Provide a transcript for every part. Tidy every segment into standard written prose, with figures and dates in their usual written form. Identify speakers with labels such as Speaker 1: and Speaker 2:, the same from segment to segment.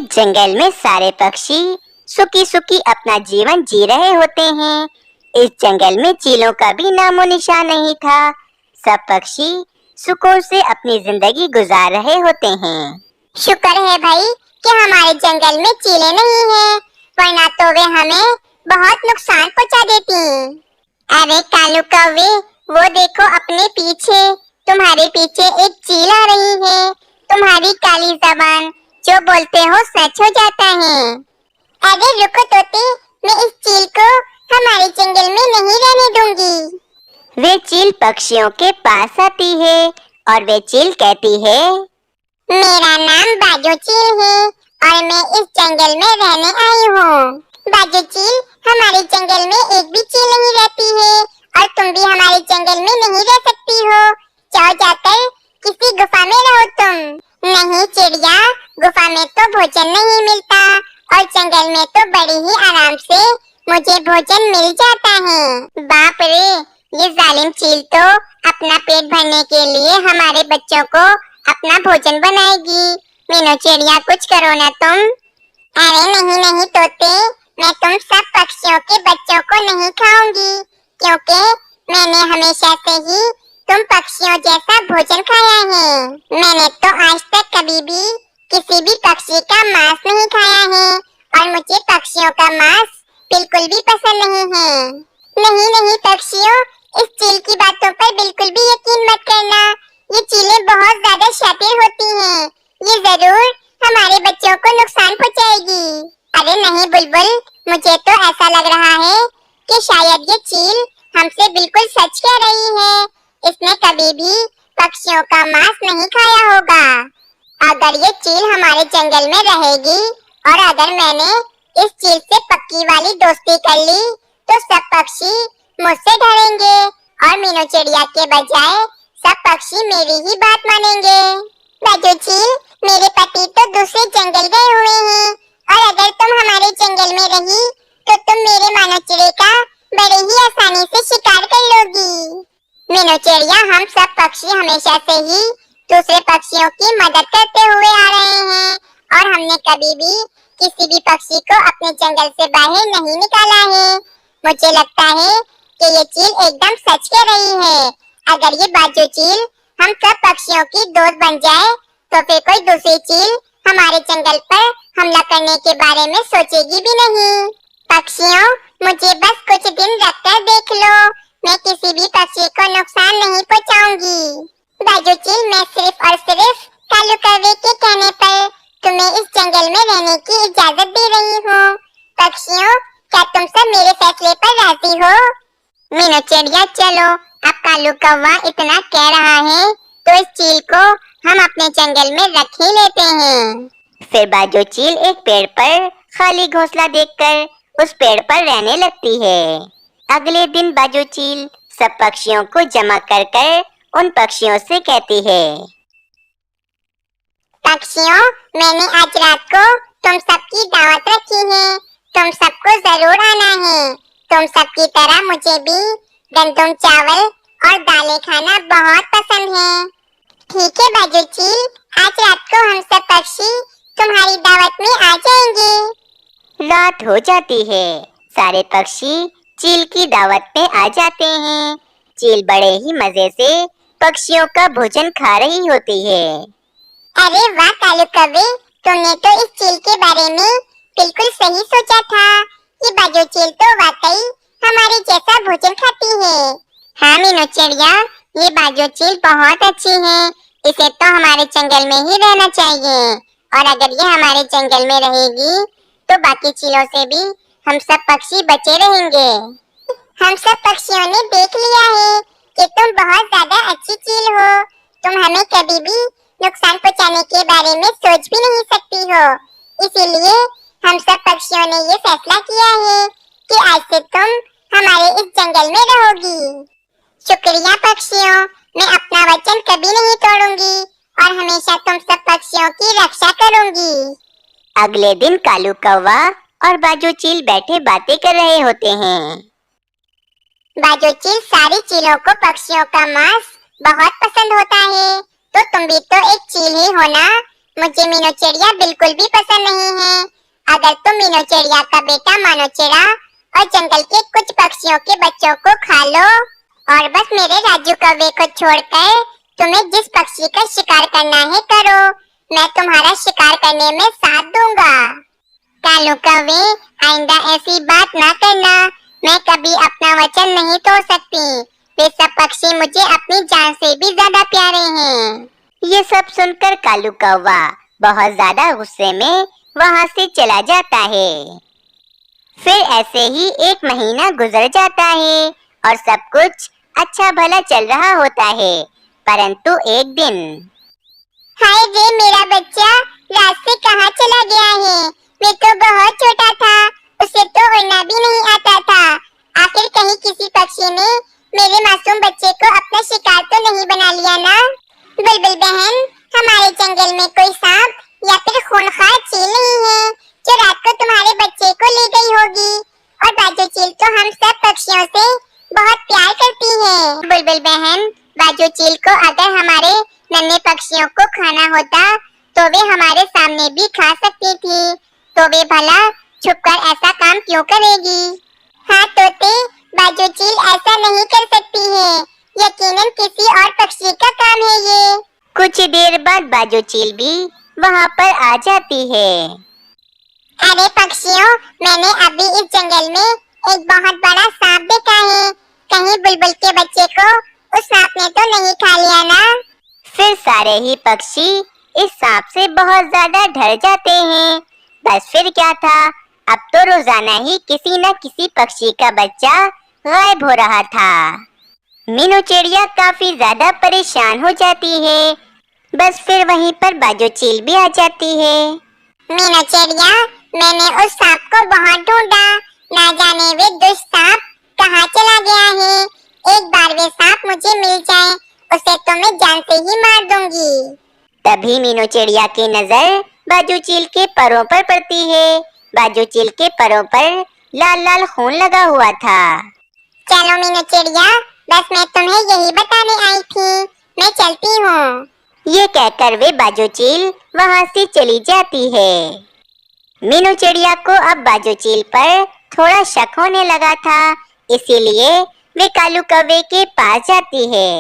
Speaker 1: एक जंगल में सारे पक्षी सुखी सुखी अपना जीवन जी रहे होते हैं। इस जंगल में चीलों का भी नामो निशान नहीं था। सब पक्षी सुकून से अपनी जिंदगी गुजार रहे होते हैं।
Speaker 2: शुक्र है भाई कि हमारे जंगल में चीलें नहीं हैं, वरना तो वे हमें बहुत नुकसान पहुंचा देती। अरे कालू कौवे, वो देखो अपने पीछे, तुम्हारे पीछे एक चील आ रही है। तुम्हारी काली जबान जो बोलते हो सच हो जाता है। अरे रुको तोते, मैं इस चील को हमारे जंगल में नहीं रहने दूंगी।
Speaker 1: वे चील पक्षियों के पास आती है और वे चील कहती है,
Speaker 2: मेरा नाम बाजू चील है और मैं इस जंगल में रहने आई हूँ। बाजू चील, हमारे जंगल में एक भी चील नहीं रहती है और तुम भी हमारे जंगल में नहीं रह सकती हो। जाओ जाकर किसी गुफा में रहो तुम। नहीं चिड़िया, गुफा में तो भोजन नहीं मिलता और जंगल में तो बड़ी ही आराम से मुझे भोजन मिल जाता है। बाप रे, ये जालिम चील तो अपना पेट भरने के लिए हमारे बच्चों को अपना भोजन बनाएगी। मीनू चिड़िया, कुछ करो ना तुम। अरे नहीं नहीं तोते, मैं तुम सब पक्षियों के बच्चों को नहीं खाऊंगी, क्योंकि मैंने हमेशा से ही तुम पक्षियों जैसा भोजन खाया है। मैंने तो आज तक कभी भी किसी भी पक्षी का मांस नहीं खाया है और मुझे पक्षियों का मांस बिल्कुल भी पसंद नहीं है। नहीं नहीं पक्षियों, इस चील की बातों पर बिल्कुल भी यकीन मत करना। ये चीलें बहुत ज्यादा शातिर होती हैं। ये जरूर हमारे बच्चों को नुकसान पहुंचाएगी। अरे नहीं बुलबुल, मुझे तो ऐसा लग रहा है कि शायद ये चील हमसे बिल्कुल सच कह रही है। इसने कभी भी पक्षियों का मांस नहीं खाया होगा। अगर ये चील हमारे जंगल में रहेगी और अगर मैंने इस चील से पक्की वाली दोस्ती कर ली, तो सब पक्षी मुझसे डरेंगे और मीनू चिड़िया के बजाय सब पक्षी मेरी ही बात मानेंगे। बाजू चील, मेरे पति तो दूसरे जंगल गए हुए हैं और अगर तुम हमारे जंगल में रही तो तुम मेरे मानव चिड़े का बड़े ही आसानी से शिकार कर लोगी। मीनू चिड़िया, हम सब पक्षी हमेशा से ही दूसरे पक्षियों की मदद करते हुए आ रहे हैं और हमने कभी भी किसी भी पक्षी को अपने जंगल से बाहर नहीं निकाला है। मुझे लगता है कि ये चील एकदम सच कह रही है। अगर ये बाजू चील हम सब पक्षियों की दोस्त बन जाए तो फिर कोई दूसरी चील हमारे जंगल पर हमला करने के बारे में सोचेगी भी नहीं। पक्षियों, मुझे बस कुछ दिन रखकर देख लो, मैं किसी भी पक्षी को नुकसान नहीं पहुंचाऊंगी। बाजू चील, मैं सिर्फ और सिर्फ कालू कौवे के कहने पर तुम्हें इस जंगल में रहने की इजाजत दे रही हूँ। पक्षियों, क्या तुम सब मेरे फैसले पर राजी हो? मीनू चिड़िया, चलो, अब कालू कौवा इतना कह रहा है तो इस चील को हम अपने जंगल में रख ही लेते हैं।
Speaker 1: फिर बाजू चील एक पेड़ पर खाली घोंसला देखकर उस पेड़ पर रहने लगती है। अगले दिन बाजू चील सब पक्षियों को जमा कर उन पक्षियों से कहती है,
Speaker 2: पक्षियों, मैंने आज रात को तुम सबकी दावत रखी है। तुम सबको जरूर आना है। तुम सबकी तरह मुझे भी गंदम चावल और दालें खाना बहुत पसंद है। ठीक है बाजू चील, आज रात को हम सब पक्षी तुम्हारी दावत में आ जाएंगे।
Speaker 1: रात हो जाती है। सारे पक्षी चील की दावत में आ जाते हैं। चील बड़े ही मजे से पक्षियों का भोजन खा रही होती है।
Speaker 2: अरे वाह कालू कौवे, तुमने तो इस चील के बारे में बिल्कुल सही सोचा था। ये बाजू चील तो वाकई हमारे जैसा भोजन खाती है। हाँ मीनू चिड़िया, ये बाजू चील बहुत अच्छी है। इसे तो हमारे जंगल में ही रहना चाहिए और अगर ये हमारे जंगल में रहेगी तो बाकी चीलों से भी हम सब पक्षी बचे रहेंगे। हम सब पक्षियों ने देख लिया है कि तुम बहुत ज्यादा अच्छी चील हो। तुम हमें कभी भी नुकसान पहुंचाने के बारे में सोच भी नहीं सकती हो। इसीलिए हम सब पक्षियों ने ये फैसला किया है कि आज से तुम हमारे इस जंगल में रहोगी। शुक्रिया पक्षियों, मैं अपना वचन कभी नहीं तोड़ूंगी और हमेशा तुम सब पक्षियों की रक्षा करूंगी।
Speaker 1: अगले दिन कालू कौवा और बाजू चील बैठे बातें कर रहे होते हैं।
Speaker 2: बाजू चील, सारी चीलों को पक्षियों का मांस बहुत पसंद होता है, तो तुम भी तो एक चील ही हो ना। मुझे मीनू चिड़िया बिल्कुल भी पसंद नहीं है। अगर तुम मीनू चिड़िया का बेटा मानो चिड़ा और जंगल के कुछ पक्षियों के बच्चों को खा लो और बस मेरे राजू कौवे को छोड़कर तुम्हें जिस पक्षी का शिकार करना है करो, मैं तुम्हारा शिकार करने में साथ दूंगा। कालू कौवे, आइंदा ऐसी बात ना करना, मैं कभी अपना वचन नहीं तोड़ सकती। वे सब पक्षी मुझे अपनी जान से भी ज्यादा प्यारे हैं।
Speaker 1: ये सब सुनकर कालू कौवा बहुत ज्यादा गुस्से में वहाँ से चला जाता है। फिर ऐसे ही 1 महीना गुजर जाता है और सब कुछ अच्छा भला चल रहा होता है। परंतु एक दिन,
Speaker 2: हाय रे मेरा बच्चा रात से कहाँ चला गया है? मैं तो बहुत छोटा था, उसे तो उड़ना भी नहीं आता था। आखिर कहीं किसी पक्षी ने मेरे मासूम बच्चे को अपना शिकार तो नहीं बना लिया ना? बुलबुल बहन, हमारे जंगल में कोई सांप या फिर खूंखार चील नहीं है जो रात को तुम्हारे बच्चे को ले गई होगी। और बाजू चील तो हम सब पक्षियों से बहुत प्यार करती है। बुलबुल बहन, बाजू चील को अगर हमारे नन्हे पक्षियों को खाना होता तो वे हमारे सामने भी खा सकती थी, तो वे भला छुपकर ऐसा काम क्यों करेगी? हाँ तोते, बाजू चील ऐसा नहीं कर सकती है, यकीनन किसी और पक्षी का काम है ये।
Speaker 1: कुछ देर बाद बाजू चील भी वहाँ पर आ जाती है।
Speaker 2: अरे पक्षियों, मैंने अभी इस जंगल में एक बहुत बड़ा सांप देखा है। कहीं बुलबुल के बच्चे को उस सांप ने तो नहीं खा लिया ना?
Speaker 1: फिर सारे ही पक्षी इस सांप से बहुत ज्यादा डर जाते हैं। बस फिर क्या था, अब तो रोजाना ही किसी न किसी पक्षी का बच्चा गायब हो रहा था। मीनू चिड़िया काफी ज्यादा परेशान हो जाती है। बस फिर वहीं पर बाजू चील भी आ जाती है।
Speaker 2: मीनू चिड़िया, मैंने उस सांप को बहुत ढूंढा, ना जाने वे दुष्ट सांप कहाँ चला गया है। एक बार वे सांप मुझे मिल जाए, उसे तो मैं जान से ही मार दूंगी।
Speaker 1: तभी मीनू चिड़िया की नजर बाजू चील के परों पर पड़ती है। बाजू चील के परों पर लाल लाल खून लगा हुआ था।
Speaker 2: चलो मीनू चिड़िया, बस मैं तुम्हें यही बताने आई थी, मैं चलती हूँ।
Speaker 1: ये कहकर वे बाजू चील वहाँ से चली जाती है। मीनू चिड़िया को अब बाजू चील पर थोड़ा शक होने लगा था, इसीलिए वे कालू कौवे के पास जाती है।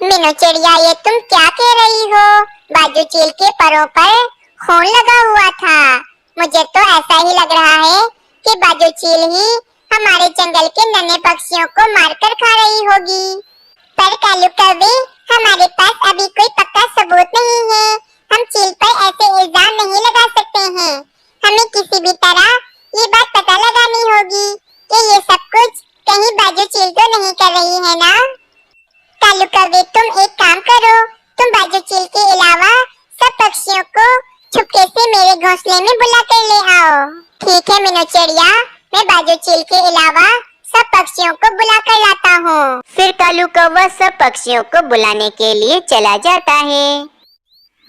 Speaker 2: मीनू चिड़िया, ये तुम क्या कह रही हो? बाजू चील के परों पर खून लगा हुआ था। मुझे तो ऐसा ही लग रहा है कि बाजू चील ही हमारे जंगल के नन्हे पक्षियों को मारकर खा रही होगी। पर कालू कौवे, हमारे पास अभी कोई पक्का सबूत नहीं है। हम चील पर ऐसे इल्जाम नहीं लगा सकते हैं। हमें किसी भी तरह ये बात पता लगानी होगी कि ये सब कुछ कहीं बाजू चील तो नहीं कर रही है ना? कालू कौवे, तुम एक काम करो, तुम बाजू चील के अलावा सब पक्षियों को छुपके से मेरे घोंसले में बुला कर ले आओ। ठीक है मीनू चिड़िया, मैं बाजू चील के अलावा सब पक्षियों को बुला कर लाता हूँ।
Speaker 1: फिर कालू कौवा सब पक्षियों को बुलाने के लिए चला जाता है।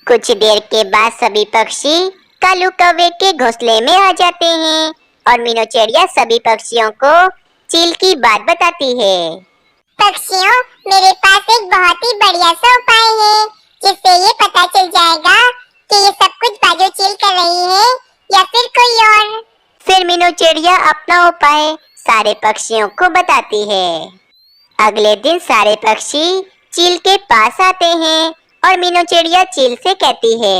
Speaker 1: कुछ देर के बाद सभी पक्षी कालू कौवे के घोंसले में आ जाते हैं और मीनू चिड़िया सभी पक्षियों को चील की बात बताती है।
Speaker 2: पक्षियों, मेरे पास एक बहुत ही बढ़िया सा उपाय है, जिससे ये पता चल जाएगा कि ये सब कुछ बाजू चील कर रही है या फिर कोई और।
Speaker 1: फिर मीनू चिड़िया अपना उपाय सारे पक्षियों को बताती है। अगले दिन सारे पक्षी चील के पास आते हैं और मीनू चिड़िया चील से कहती है,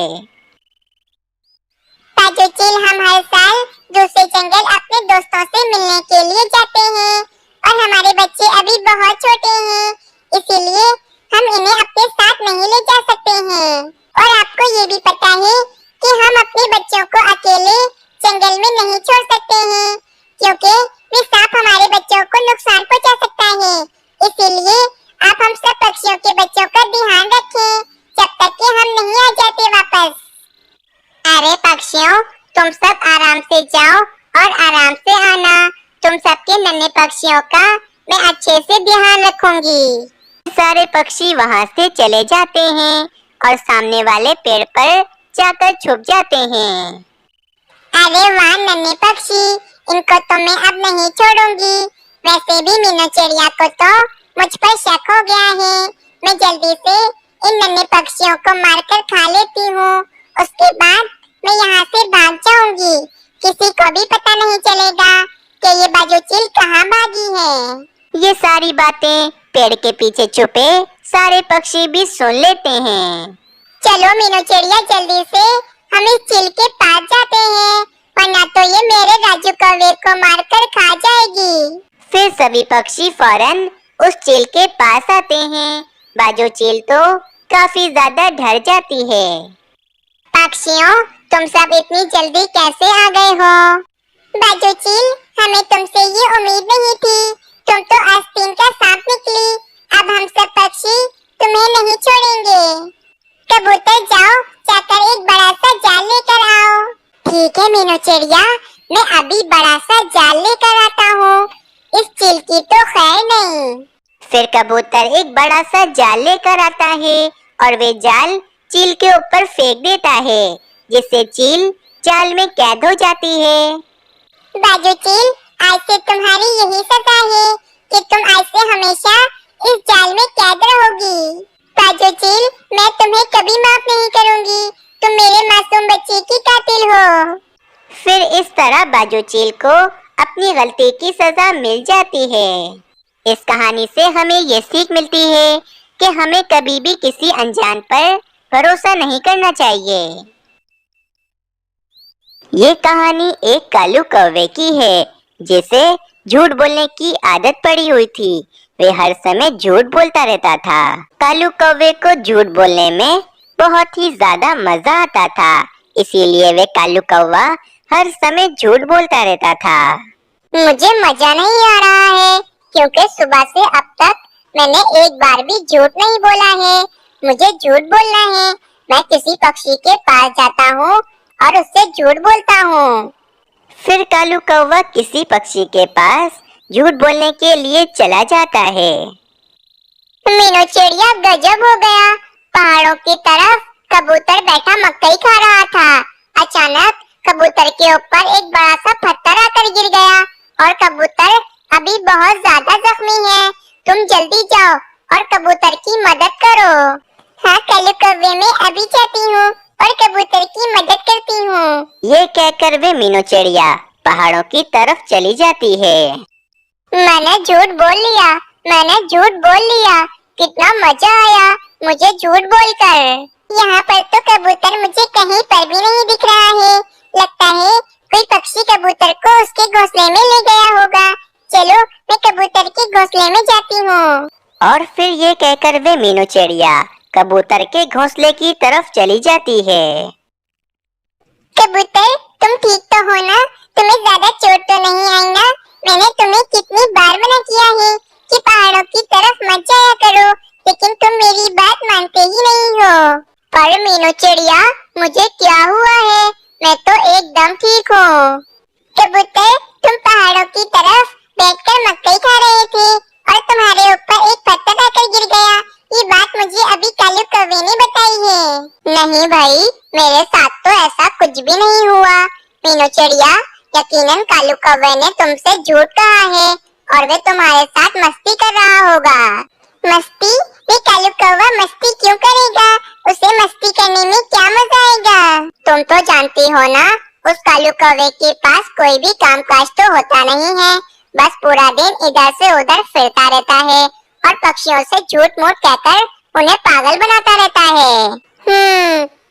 Speaker 2: बाजू चील, हम हर साल दूसरे जंगल अपने दोस्तों से मिलने के लिए जाते हैं और हमारे बच्चे अभी बहुत छोटे हैं, इसीलिए हम इन्हें अपने साथ नहीं ले जा सकते हैं। और आपको ये भी पता है कि हम अपने बच्चों को अकेले जंगल में नहीं छोड़ सकते हैं, क्योंकि वे सांप हमारे बच्चों को नुकसान पहुंचा सकता है। इसीलिए आप हम सब पक्षियों के बच्चों का ध्यान रखें जब तक कि हम नहीं आ जाते वापस। अरे पक्षियों, तुम सब आराम से जाओ और आराम से आना। तुम सबके नन्हे पक्षियों का मैं अच्छे से ध्यान रखूंगी।
Speaker 1: सारे पक्षी वहाँ से चले जाते हैं और सामने वाले पेड़ पर जाकर छुप जाते हैं।
Speaker 2: अरे वाह नन्हे पक्षी, इनको तो मैं अब नहीं छोड़ूंगी। वैसे भी मीनू चिड़िया को तो मुझ पर शक हो गया है। मैं जल्दी से इन नन्हे पक्षियों को मारकर खा लेती हूँ उसके बाद मैं यहाँ से भाग जाऊंगी। किसी को भी पता नहीं चलेगा कि ये बाजू चील कहाँ भागी है।
Speaker 1: ये सारी बातें पेड़ के पीछे छुपे सारे पक्षी भी सुन लेते हैं।
Speaker 2: चलो मीनू चिड़िया, जल्दी से हम इस चील के पास जाते हैं, वरना तो ये मेरे राजू कौवे को मारकर खा जाएगी।
Speaker 1: फिर सभी पक्षी फौरन उस चील के पास आते हैं। बाजू चील तो काफी ज्यादा डर जाती है।
Speaker 2: पक्षियों, तुम सब इतनी जल्दी कैसे आ गए हो? बाजू चील, हमें तुमसे ये उम्मीद नहीं थी। तुम तो आस्तीन का सांप निकली। अब हम सब पक्षी तुम्हें नहीं छोड़ेंगे। कबूतर, जाओ जाकर एक बड़ा सा जाल लेकर आओ। ठीक है मीनू चिड़िया, मैं अभी बड़ा सा जाल लेकर आता हूँ। इस चील की तो खैर नहीं।
Speaker 1: फिर कबूतर एक बड़ा सा जाल लेकर आता है और वे जाल चील के ऊपर फेंक देता है, जिससे चील जाल में कैद हो जाती है।
Speaker 2: बाजू चील, आज से तुम्हारी यही सजा है कि तुम आज से हमेशा इस जाल में कैद रहोगी। बाजू चील, मैं तुम्हें कभी माफ नहीं करूंगी। तुम मेरे मासूम बच्चे की कातिल हो।
Speaker 1: फिर इस तरह बाजू चील को अपनी गलती की सजा मिल जाती है। इस कहानी से हमें ये सीख मिलती है कि हमें कभी भी किसी अनजान पर भरोसा नहीं करना चाहिए। ये कहानी एक कालू कौवे की है, जिसे झूठ बोलने की आदत पड़ी हुई थी। वे हर समय झूठ बोलता रहता था। कालू कौवे को झूठ बोलने में बहुत ही ज्यादा मजा आता था, इसीलिए वे कालू कौवा हर समय झूठ बोलता रहता था।
Speaker 2: मुझे मजा नहीं आ रहा है, क्योंकि सुबह से अब तक मैंने एक बार भी झूठ नहीं बोला है। मुझे झूठ बोलना है। मैं किसी पक्षी के पास जाता हूँ और उससे झूठ बोलता हूँ।
Speaker 1: फिर कालू कौवा किसी पक्षी के पास झूठ बोलने के लिए चला जाता है।
Speaker 2: मीनू चिड़िया, गजब हो गया। पहाड़ों की तरफ कबूतर बैठा मकई खा रहा था। अचानक कबूतर के ऊपर एक बड़ा सा पत्थर आकर गिर गया और कबूतर अभी बहुत ज्यादा जख्मी है। तुम जल्दी जाओ और कबूतर की मदद करो। हाँ कालू कौवे, मैं अभी जाती हूँ और कबूतर की मदद करती हूँ।
Speaker 1: ये कहकर वे मीनू चिड़िया पहाड़ों की तरफ चली जाती है।
Speaker 2: मैंने झूठ बोल लिया, मैंने झूठ बोल लिया। कितना मजा आया मुझे झूठ बोलकर। यहाँ पर तो कबूतर मुझे कहीं पर भी नहीं दिख रहा है। लगता है कोई पक्षी कबूतर को उसके घोंसले में ले गया होगा। चलो मैं कबूतर के घोंसले में जाती हूँ।
Speaker 1: और फिर ये कहकर वे मीनू चिड़िया कबूतर के घोंसले की तरफ चली जाती है।
Speaker 2: कबूतर, तुम ठीक तो हो ना? तुम्हें ज्यादा चोट तो नहीं आई ना? मैंने तुम्हें कितनी बार मना किया है कि पहाड़ों की तरफ मत जाया करो, लेकिन तुम मेरी बात मानते ही नहीं हो। पर मीनू चिड़िया, मुझे क्या हुआ है? मैं तो एकदम ठीक हूँ। कबूतर, तुम पहाड़ों की तरफ बैठकर मकई खा रहे थे और तुम्हारे ऊपर एक पत्थर आकर गिर गया। ये बात मुझे अभी कालू कौवे ने बताई है। नहीं भाई, मेरे साथ तो ऐसा कुछ भी नहीं हुआ। मीनू चिड़िया, यकीनन कालू कौवे ने तुमसे झूठ कहा है और वे तुम्हारे साथ मस्ती कर रहा होगा। मस्ती? ये कालू कौवा मस्ती क्यों करेगा? उसे मस्ती करने में क्या मजा आएगा? तुम तो जानती हो ना, उस कालू कौवे के पास कोई भी कामकाज तो होता नहीं है। बस पूरा दिन इधर से उधर फिरता रहता है और पक्षियों से झूठ मूठ कहकर उन्हें पागल बनाता रहता है।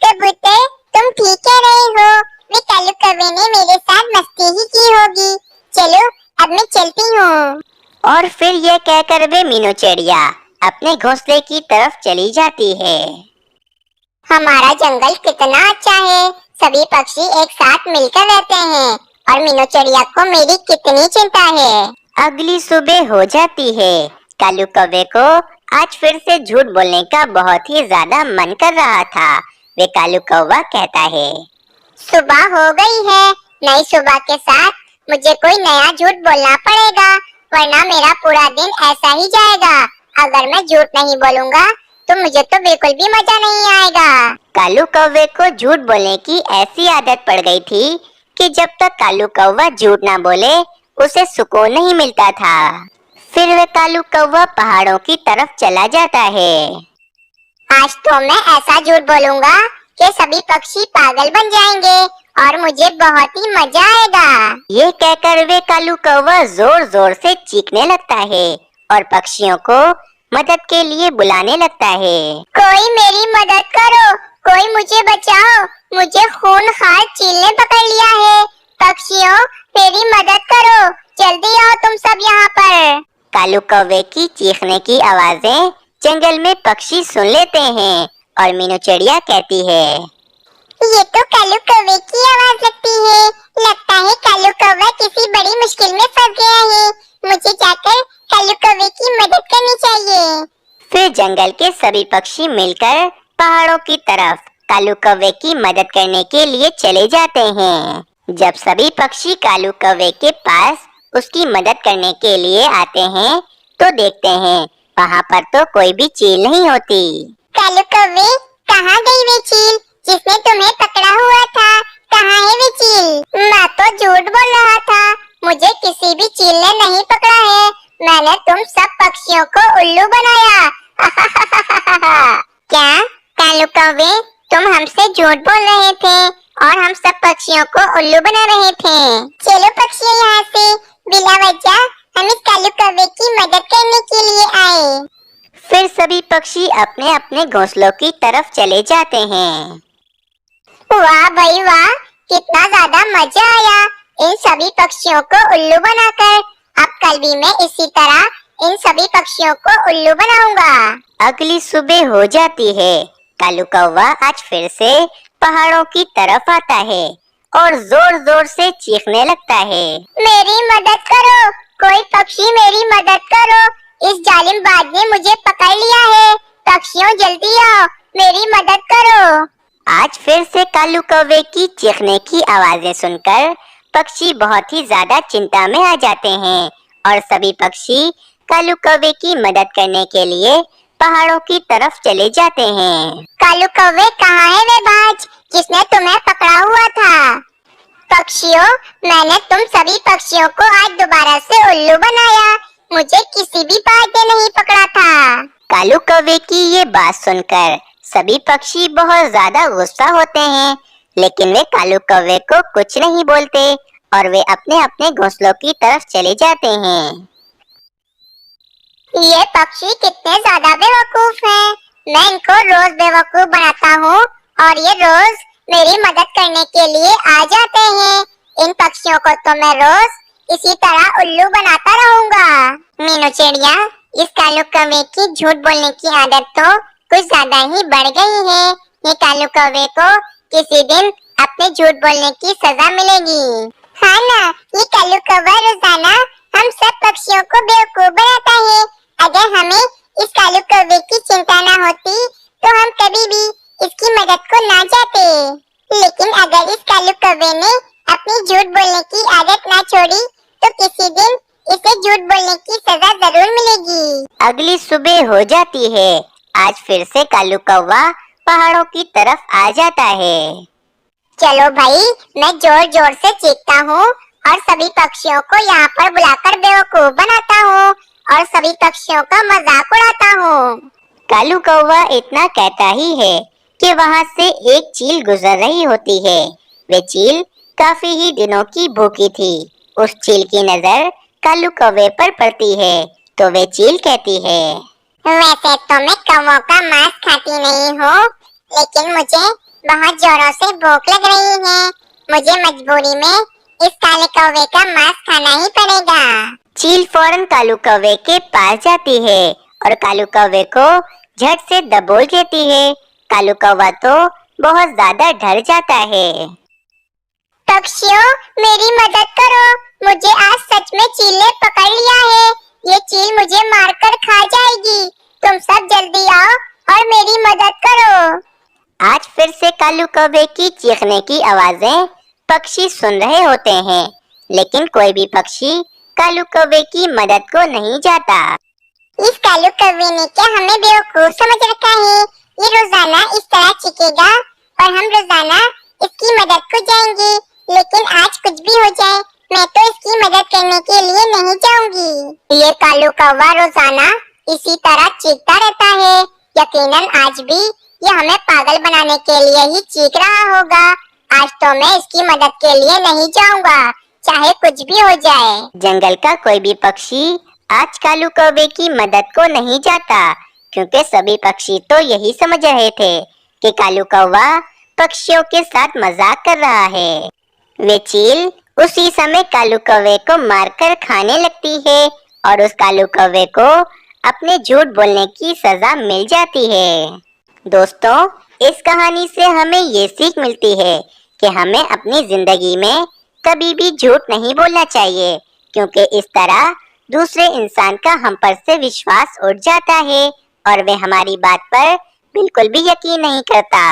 Speaker 2: कबूतर, तुम ठीक कह रहे हो। वे कालू कौवे ने मेरे साथ मस्ती ही की होगी। चलो अब मैं चलती हूँ।
Speaker 1: और फिर ये कहकर वे मीनू चिड़िया अपने घोंसले की तरफ चली जाती है।
Speaker 2: हमारा जंगल कितना अच्छा है। सभी पक्षी एक साथ मिलकर रहते हैं और मीनू चिड़िया को मेरी कितनी चिंता है।
Speaker 1: अगली सुबह हो जाती है। कालू कौवे को आज फिर से झूठ बोलने का बहुत ही ज्यादा मन कर रहा था। वे कालू कौवा कहता है,
Speaker 2: सुबह हो गई है। नई सुबह के साथ मुझे कोई नया झूठ बोलना पड़ेगा, वरना मेरा पूरा दिन ऐसा ही जाएगा। अगर मैं झूठ नहीं बोलूँगा तो मुझे तो बिल्कुल भी मजा नहीं आएगा।
Speaker 1: कालू कौवे को झूठ बोलने की ऐसी आदत पड़ गई थी कि जब तक कालू कौवा झूठ ना बोले उसे सुकून नहीं मिलता था। फिर वह कालू कौवा पहाड़ों की तरफ चला जाता है।
Speaker 2: आज तो मैं ऐसा झूठ बोलूँगा कि सभी पक्षी पागल बन जाएंगे और मुझे बहुत ही मजा आएगा।
Speaker 1: ये कहकर वे कालू कौवा जोर जोर से चीखने लगता है और पक्षियों को मदद के लिए बुलाने लगता है।
Speaker 2: कोई मेरी मदद करो, कोई मुझे बचाओ, मुझे खूंखार चील ने पकड़ लिया है। पक्षियों मेरी मदद करो, जल्दी आओ तुम सब यहाँ पर।
Speaker 1: कालू कौवे की चीखने की आवाजें जंगल में पक्षी सुन लेते हैं और मीनू चिड़िया कहती है,
Speaker 2: ये तो कालू कौवे की आवाज लगती है। लगता है कालू कौवा किसी बड़ी मुश्किल में फंस गया है। मुझे जाकर कालू कौवे की मदद करनी चाहिए।
Speaker 1: फिर जंगल के सभी पक्षी मिलकर पहाड़ों की तरफ कालू कौवे की मदद करने के लिए चले जाते हैं। जब सभी पक्षी कालू कौवे के पास उसकी मदद करने के लिए आते हैं तो देखते हैं वहाँ पर तो कोई भी चील नहीं होती।
Speaker 2: कालू कौवे, कहाँ गई वे चील जिसने तुम्हें पकड़ा हुआ था? कहाँ है वे चील? मैं तो झूठ बोल रहा था, मुझे किसी भी चील ने नहीं पकड़ा है। मैंने तुम सब पक्षियों को उल्लू बनाया। क्या कालू कौवे, तुम हमसे झूठ बोल रहे थे और हम सब पक्षियों को उल्लू बना रहे थे। चलो पक्षियों यहाँ से, बिना वजह हम इस कालू कौवे की मदद करने के लिए आए।
Speaker 1: फिर सभी पक्षी अपने अपने घोंसलों की तरफ चले जाते हैं।
Speaker 2: वाह भाई वाह, कितना ज्यादा मजा आया इन सभी पक्षियों को उल्लू बनाकर। अब कल भी मैं इसी तरह इन सभी पक्षियों को उल्लू बनाऊंगा।
Speaker 1: अगली सुबह हो जाती है। कालू कौवा आज फिर से पहाड़ों की तरफ आता है और जोर जोर से चीखने लगता है,
Speaker 2: मेरी मदद करो, कोई पक्षी मेरी मदद करो, इस जालिमबाज ने मुझे पकड़ लिया है। पक्षियों जल्दी आओ, मेरी मदद करो।
Speaker 1: आज फिर से कालू कौवे की चीखने की आवाजें सुनकर पक्षी बहुत ही ज्यादा चिंता में आ जाते हैं और सभी पक्षी कालू कौवे की मदद करने के लिए पहाड़ों की तरफ चले जाते हैं।
Speaker 2: कालू कौवे, कहाँ है वे बाज जिसने तुम्हें पकड़ा हुआ था? पक्षियों, मैंने तुम सभी पक्षियों को आज दोबारा से उल्लू बनाया। मुझे किसी भी बाज ने नहीं पकड़ा था।
Speaker 1: कालू कौवे की ये बात सुनकर सभी पक्षी बहुत ज्यादा गुस्सा होते हैं, लेकिन वे कालू कौवे को कुछ नहीं बोलते और वे अपने अपने घोंसलों की तरफ चले जाते हैं।
Speaker 2: ये पक्षी कितने ज्यादा बेवकूफ हैं। मैं इनको रोज बेवकूफ बनाता हूँ और ये रोज मेरी मदद करने के लिए आ जाते हैं। इन पक्षियों को तो मैं रोज इसी तरह उल्लू बनाता रहूंगा। मीनू चिड़िया, इस कालू कौवे की झूठ बोलने की आदत तो कुछ ज्यादा ही बढ़ गई है। ये कालू कौवे को किसी दिन अपने झूठ बोलने की सजा मिलेगी। हाँ ना, ये कालू कौवा रोजाना हम सब पक्षियों को बेवकूफ बनाता है। अगर हमें इस कालू कौवे की चिंता न होती तो हम कभी भी इसकी मदद को ना जाते। लेकिन अगर इस कालू कौवे ने अपनी झूठ बोलने की आदत ना छोड़ी तो किसी दिन इसे झूठ बोलने की सजा जरूर मिलेगी।
Speaker 1: अगली सुबह हो जाती है। आज फिर से कालू कौवा पहाड़ों की तरफ आ जाता है।
Speaker 2: चलो भाई, मैं जोर जोर से चीखता हूँ और सभी पक्षियों को यहाँ पर बुलाकर बेवकूफ बनाता हूँ और सभी पक्षियों का मजाक उड़ाता हूँ।
Speaker 1: कालू कौवा इतना कहता ही है कि वहाँ से एक चील गुजर रही होती है। वे चील काफी ही दिनों की भूखी थी। उस चील की नजर कालू कौवे पर पड़ती है तो वे चील कहती है,
Speaker 2: वैसे तो मैं कौवों का मांस खाती नहीं हूँ, लेकिन मुझे बहुत जोरों से भूख लग रही है। मुझे मजबूरी में इस काले कौवे का मांस खाना ही पड़ेगा।
Speaker 1: चील फौरन कालू कौवे के पास जाती है और कालू कौवे को झट से दबोच लेती है। कालू कौवा तो बहुत ज्यादा डर जाता है।
Speaker 2: पक्षियों, मेरी मदद करो, मुझे आज सच में चील ने पकड़ लिया है। ये चील मुझे मारकर खा जाएगी। तुम सब जल्दी आओ और मेरी मदद करो।
Speaker 1: आज फिर से कालू कौवे की चीखने की आवाजें पक्षी सुन रहे होते हैं, लेकिन कोई भी पक्षी कालू कौवे की मदद को नहीं जाता।
Speaker 2: इस कालू कौवे ने क्या हमें बेवकूफ समझ रखा है? ये रोजाना इस तरह चीखेगा और हम रोजाना इसकी मदद को जाएंगे। लेकिन आज कुछ भी हो जाए, मैं तो इसकी मदद करने के लिए नहीं जाऊंगी। ये कालू कौवा रोजाना इसी तरह चीखता रहता है। यकीनन आज भी ये हमें पागल बनाने के लिए ही चीख रहा होगा। आज तो मैं इसकी मदद के लिए नहीं जाऊंगा, चाहे कुछ भी हो जाए।
Speaker 1: जंगल का कोई भी पक्षी आज कालू कौवे की मदद को नहीं जाता, क्योंकि सभी पक्षी तो यही समझ रहे थे कि कालू कौवा पक्षियों के साथ मजाक कर रहा है। वे चील उसी समय कालू कौवे को मारकर खाने लगती है और उस कालू कौवे को अपने झूठ बोलने की सजा मिल जाती है। दोस्तों, इस कहानी से हमें ये सीख मिलती है कि हमें अपनी जिंदगी में कभी भी झूठ नहीं बोलना चाहिए, क्योंकि इस तरह दूसरे इंसान का हम पर से विश्वास उठ जाता है और वे हमारी बात पर बिल्कुल भी यकीन नहीं करता।